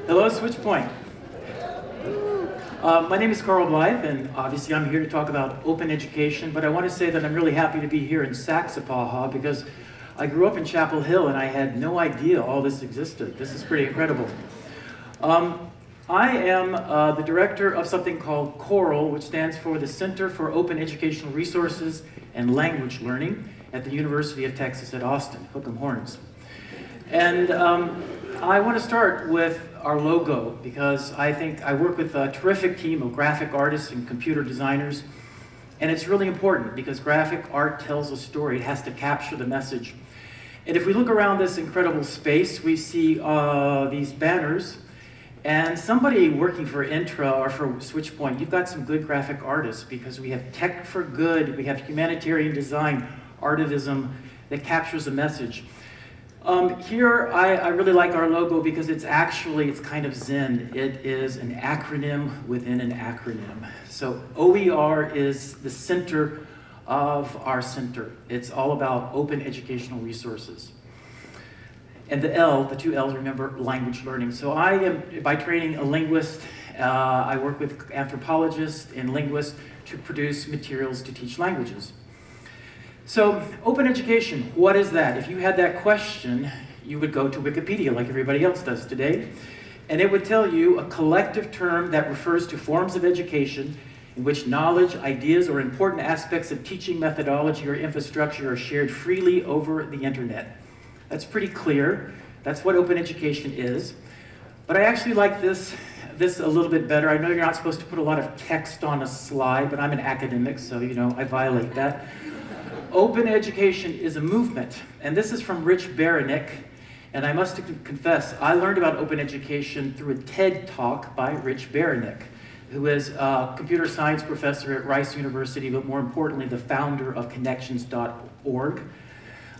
Hello, SwitchPoint. My name is COERLL Blyth, and obviously I'm here to talk about open education, but I want to say that I'm really happy to be here in Saxapahaw because I grew up in Chapel Hill and I had no idea all this existed. This is pretty incredible. I am the director of something called COERLL, which stands for the Center for Open Educational Resources and Language Learning at the University of Texas at Austin, Hook 'em Horns. And I want to start with our logo because I think I work with a terrific team of graphic artists and computer designers, and it's really important because graphic art tells a story. It has to capture the message. And if we look around this incredible space, we see these banners, and somebody working for Intra or for SwitchPoint, you've got some good graphic artists because we have tech for good, we have humanitarian design, artivism that captures a message. Here, I really like our logo because it's kind of zen. It is an acronym within an acronym. So OER is the center of our center. It's all about open educational resources. And the L, the two L's, remember, language learning. So I am, by training, a linguist. I work with anthropologists and linguists to produce materials to teach languages. So, open education, what is that? If you had that question, you would go to Wikipedia like everybody else does today, and it would tell you a collective term that refers to forms of education in which knowledge, ideas, or important aspects of teaching methodology or infrastructure are shared freely over the internet. That's pretty clear. That's what open education is. But I actually like this a little bit better. I know you're not supposed to put a lot of text on a slide, but I'm an academic, so I violate that. Open education is a movement, and this is from Rich Baranick, and I must confess, I learned about open education through a TED Talk by Rich Baranick, who is a computer science professor at Rice University, but more importantly, the founder of Connections.org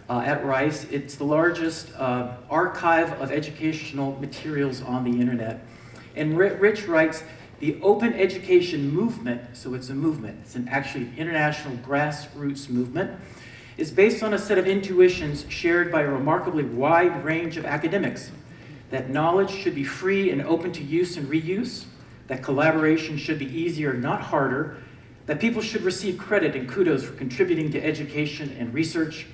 at Rice. It's the largest archive of educational materials on the internet. And Rich writes, the open education movement, so it's a movement, it's an actually international grassroots movement, is based on a set of intuitions shared by a remarkably wide range of academics. That knowledge should be free and open to use and reuse, that collaboration should be easier, not harder, that people should receive credit and kudos for contributing to education and research,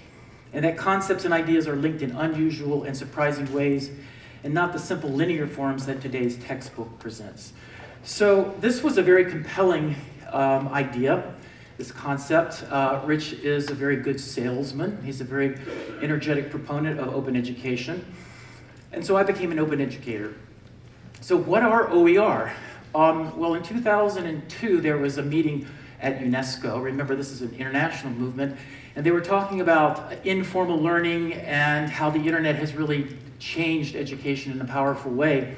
and that concepts and ideas are linked in unusual and surprising ways, and not the simple linear forms that today's textbook presents. So this was a very compelling idea, this concept. Rich is a very good salesman. He's a very energetic proponent of open education. And so I became an open educator. So what are OER? Well, in 2002, there was a meeting at UNESCO. Remember, this is an international movement. And they were talking about informal learning and how the internet has really changed education in a powerful way.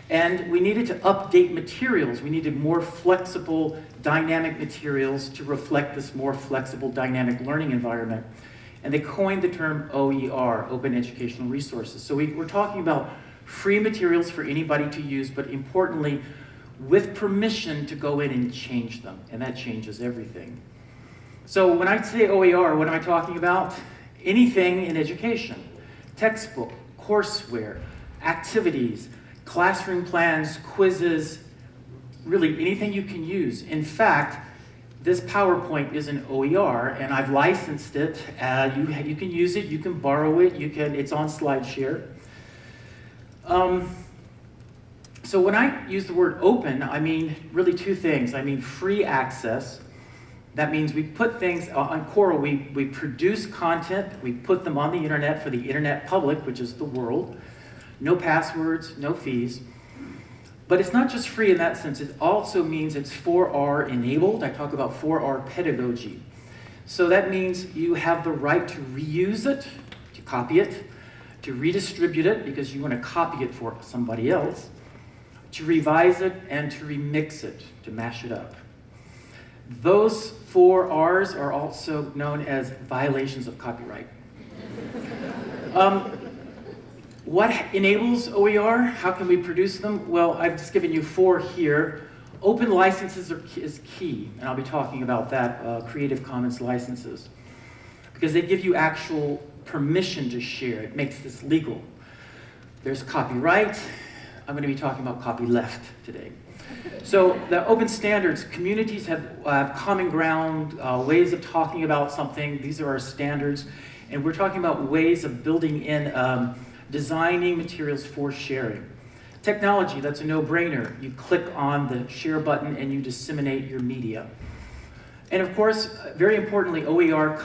And we needed to update materials. We needed more flexible, dynamic materials to reflect this more flexible, dynamic learning environment. And they coined the term OER, Open Educational Resources. So we're talking about free materials for anybody to use, but importantly, with permission to go in and change them. And that changes everything. So when I say OER, what am I talking about? Anything in education. Textbook, courseware, activities, classroom plans, quizzes, really anything you can use. In fact, this PowerPoint is an OER, and I've licensed it. You can use it, you can borrow it, it's on SlideShare. So when I use the word open, I mean really two things. I mean free access. That means we put things on COERLL, we produce content, we put them on the internet for the internet public, which is the world. No passwords, no fees. But it's not just free in that sense, it also means it's 4R enabled. I talk about 4R pedagogy. So that means you have the right to reuse it, to copy it, to redistribute it because you want to copy it for somebody else, to revise it, and to remix it, to mash it up. Those 4 R's are also known as violations of copyright. What enables OER? How can we produce them? Well, I've just given you 4 here. Open licenses is key, and I'll be talking about that, Creative Commons licenses, because they give you actual permission to share. It makes this legal. There's copyright, I'm going to be talking about copyleft today. So the open standards, communities have common ground, ways of talking about something. These are our standards. And we're talking about ways of building in designing materials for sharing. Technology, that's a no-brainer. You click on the share button and you disseminate your media. And of course, very importantly, OER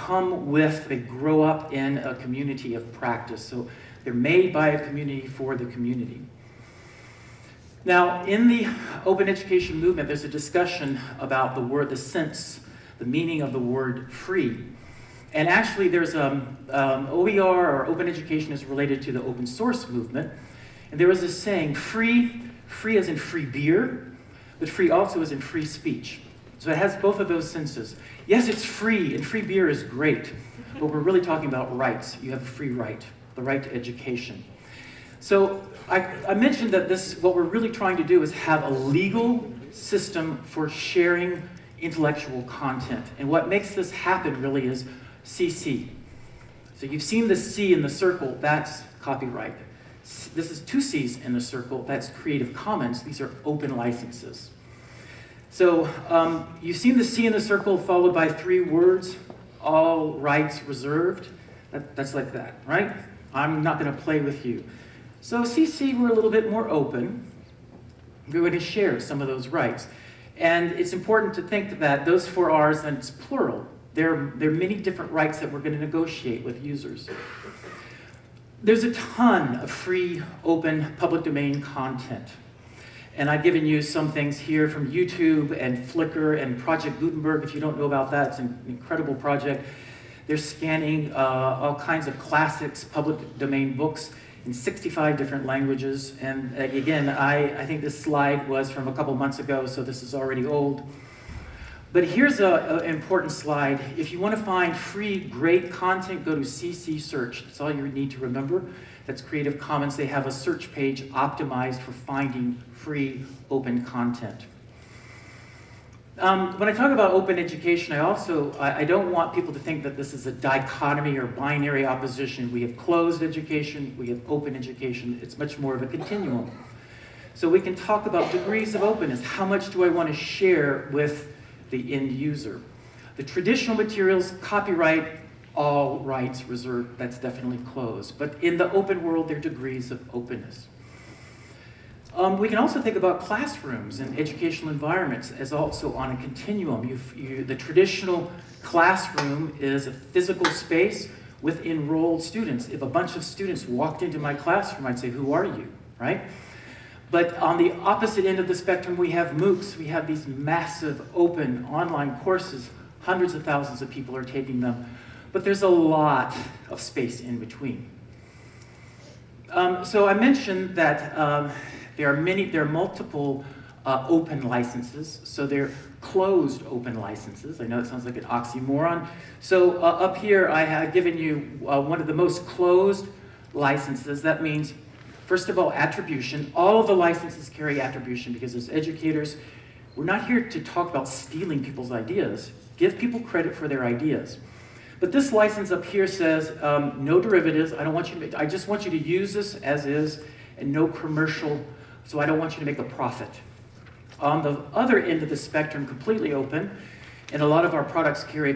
they grow up in a community of practice. So they're made by a community for the community. Now, in the open education movement, there's a discussion about the sense, the meaning of the word free. And actually, there's OER, or open education, is related to the open source movement. And there was this saying, free as in free beer, but free also as in free speech. So it has both of those senses. Yes, it's free, and free beer is great, but we're really talking about rights. You have a free right, the right to education. So I mentioned that what we're really trying to do is have a legal system for sharing intellectual content. And what makes this happen really is CC. So you've seen the C in the circle, that's copyright. This is two C's in the circle, that's Creative Commons. These are open licenses. So you've seen the C in the circle followed by 3 words, all rights reserved. That's like that, right? I'm not going to play with you. So CC, we're a little bit more open. We're going to share some of those rights. And it's important to think that those 4 R's, and it's plural. There are many different rights that we're going to negotiate with users. There's a ton of free, open, public domain content. And I've given you some things here from YouTube and Flickr and Project Gutenberg. If you don't know about that, it's an incredible project. They're scanning all kinds of classics, public domain books in 65 different languages. And again, I think this slide was from a couple months ago, so this is already old. But here's an important slide. If you want to find free, great content, go to CC Search. That's all you need to remember. That's Creative Commons. They have a search page optimized for finding free, open content. When I talk about open education, I don't want people to think that this is a dichotomy or binary opposition. We have closed education, we have open education. It's much more of a continuum. So we can talk about degrees of openness. How much do I want to share with the end user? The traditional materials, copyright, all rights reserved, that's definitely closed. But in the open world, there are degrees of openness. We can also think about classrooms and educational environments as also on a continuum. The traditional classroom is a physical space with enrolled students. If a bunch of students walked into my classroom, I'd say, who are you, right? But on the opposite end of the spectrum, we have MOOCs. We have these massive open online courses. Hundreds of thousands of people are taking them. But there's a lot of space in between. So I mentioned that there are multiple open licenses. So they're closed open licenses. I know it sounds like an oxymoron. So up here, I have given you one of the most closed licenses. That means, first of all, attribution. All of the licenses carry attribution because as educators, we're not here to talk about stealing people's ideas. Give people credit for their ideas. But this license up here says no derivatives. I just want you to use this as is, and no commercial. So I don't want you to make a profit. On the other end of the spectrum, completely open, and a lot of our products carry a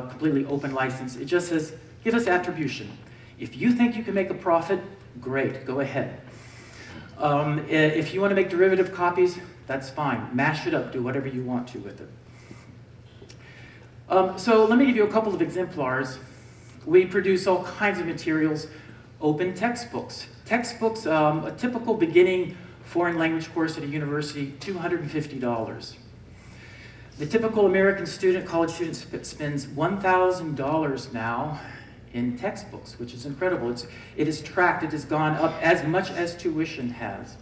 completely open license. It just says, give us attribution. If you think you can make a profit, great, go ahead. If you want to make derivative copies, that's fine. Mash it up, do whatever you want to with it. So let me give you a couple of exemplars. We produce all kinds of materials, open textbooks. Textbooks, a typical beginning foreign language course at a university, $250. The typical American student, college student, spends $1,000 now in textbooks, which is incredible. It is tracked, it has gone up as much as tuition has.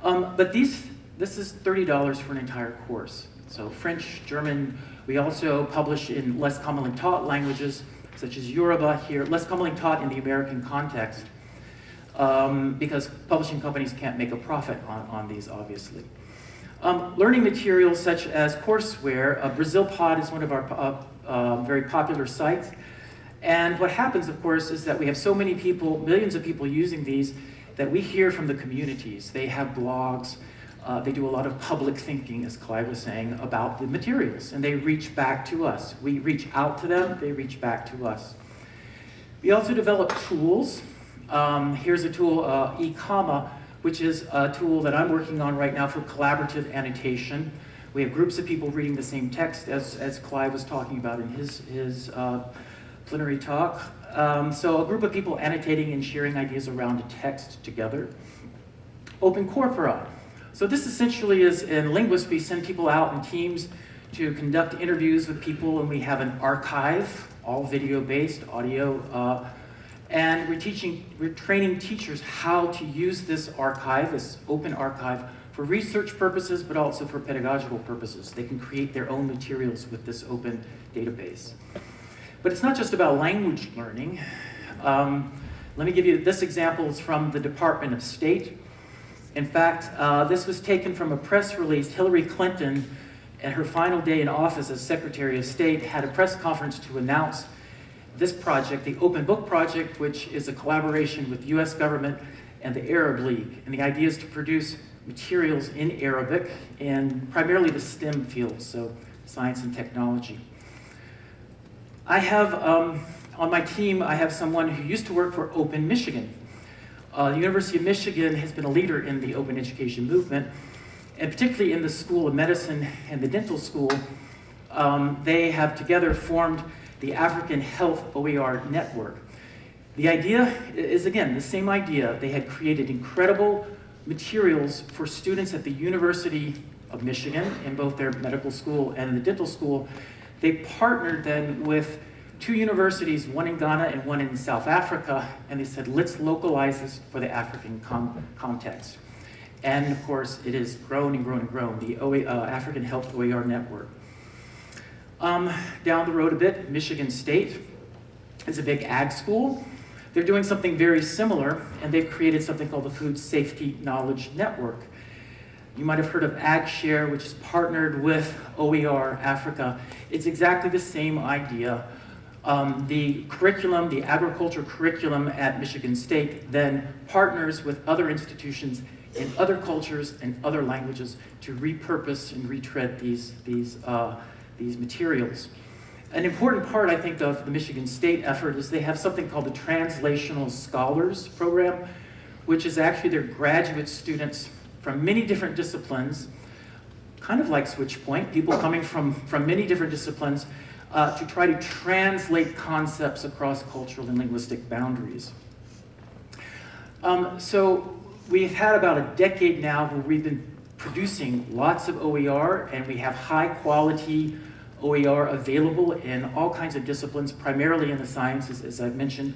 But this is $30 for an entire course. So French, German, we also publish in less commonly taught languages, such as Yoruba here, less commonly taught in the American context, because publishing companies can't make a profit on these, obviously. Learning materials such as courseware, BrazilPod is one of our very popular sites. And what happens, of course, is that we have so many people, millions of people using these, that we hear from the communities. They have blogs, they do a lot of public thinking, as Clyde was saying, about the materials, and they reach back to us. We reach out to them, they reach back to us. We also develop tools. Here's a tool, eComma, which is a tool that I'm working on right now for collaborative annotation. We have groups of people reading the same text as Clyde was talking about in his plenary talk. So a group of people annotating and sharing ideas around a text together. Open corpora. So this essentially is, in linguists, we send people out in teams to conduct interviews with people, and we have an archive, all video-based, audio, and we're training teachers how to use this archive, this open archive, for research purposes, but also for pedagogical purposes. They can create their own materials with this open database. But it's not just about language learning. Let me give you this example. It's from the Department of State. In fact, this was taken from a press release. Hillary Clinton, at her final day in office as Secretary of State, had a press conference to announce this project, the Open Book Project, which is a collaboration with the US government and the Arab League. And the idea is to produce materials in Arabic and primarily the STEM fields, so science and technology. I have, on my team, I have someone who used to work for Open Michigan. The University of Michigan has been a leader in the open education movement, and particularly in the School of Medicine and the dental school. They have together formed the African Health OER Network. The idea is, again, the same idea. They had created incredible materials for students at the University of Michigan in both their medical school and the dental school. They partnered then with two universities, one in Ghana and one in South Africa, and they said, let's localize this for the African context. And of course, it has grown and grown and grown, the African Health OER Network. Down the road a bit, Michigan State is a big ag school. They're doing something very similar, and they've created something called the Food Safety Knowledge Network. You might have heard of AgShare, which is partnered with OER Africa. It's exactly the same idea. The curriculum, the agriculture curriculum at Michigan State, then partners with other institutions in other cultures and other languages to repurpose and retread these materials. An important part, I think, of the Michigan State effort is they have something called the Translational Scholars Program, which is actually their graduate students from many different disciplines, kind of like SwitchPoint, people coming from many different disciplines to try to translate concepts across cultural and linguistic boundaries. So we've had about a decade now where we've been producing lots of OER, and we have high quality OER available in all kinds of disciplines, primarily in the sciences, as I've mentioned.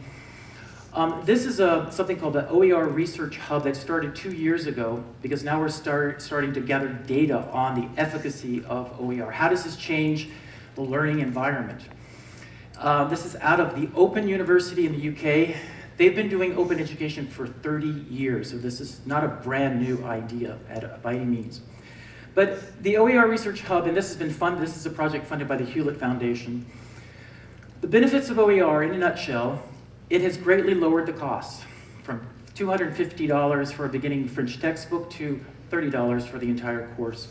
This is something called the OER Research Hub that started 2 years ago, because now we're starting to gather data on the efficacy of OER. How does this change the learning environment? This is out of the Open University in the UK. They've been doing open education for 30 years, so this is not a brand new idea by any means. But the OER Research Hub, and this has been funded, this is a project funded by the Hewlett Foundation. The benefits of OER, in a nutshell, it has greatly lowered the costs from $250 for a beginning French textbook to $30 for the entire course.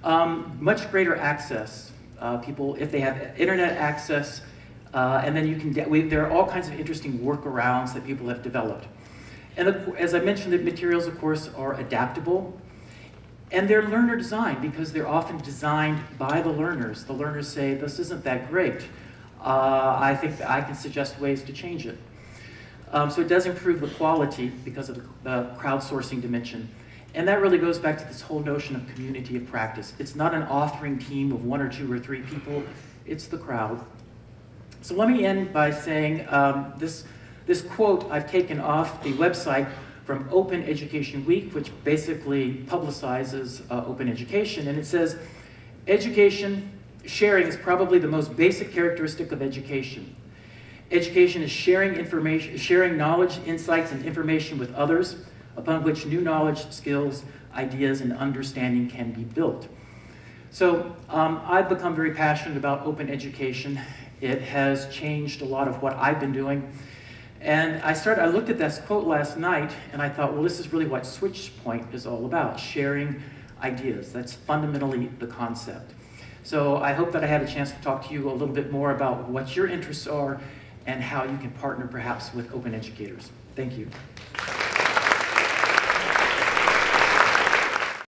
Much greater access. People, if they have internet access, and then you can, there are all kinds of interesting workarounds that people have developed. And as I mentioned, the materials, of course, are adaptable. And they're learner designed because they're often designed by the learners. The learners say, this isn't that great. I think I can suggest ways to change it. So it does improve the quality because of the crowdsourcing dimension. And that really goes back to this whole notion of community of practice. It's not an authoring team of 1 or 2 or 3 people, it's the crowd. So let me end by saying this quote I've taken off the website from Open Education Week, which basically publicizes open education, and it says, education sharing is probably the most basic characteristic of education. Education is sharing information, sharing knowledge, insights, and information with others, upon which new knowledge, skills, ideas, and understanding can be built. So I've become very passionate about open education. It has changed a lot of what I've been doing. And I looked at that quote last night, and I thought, well, this is really what SwitchPoint is all about, sharing ideas. That's fundamentally the concept. So I hope that I had a chance to talk to you a little bit more about what your interests are and how you can partner perhaps with open educators. Thank you.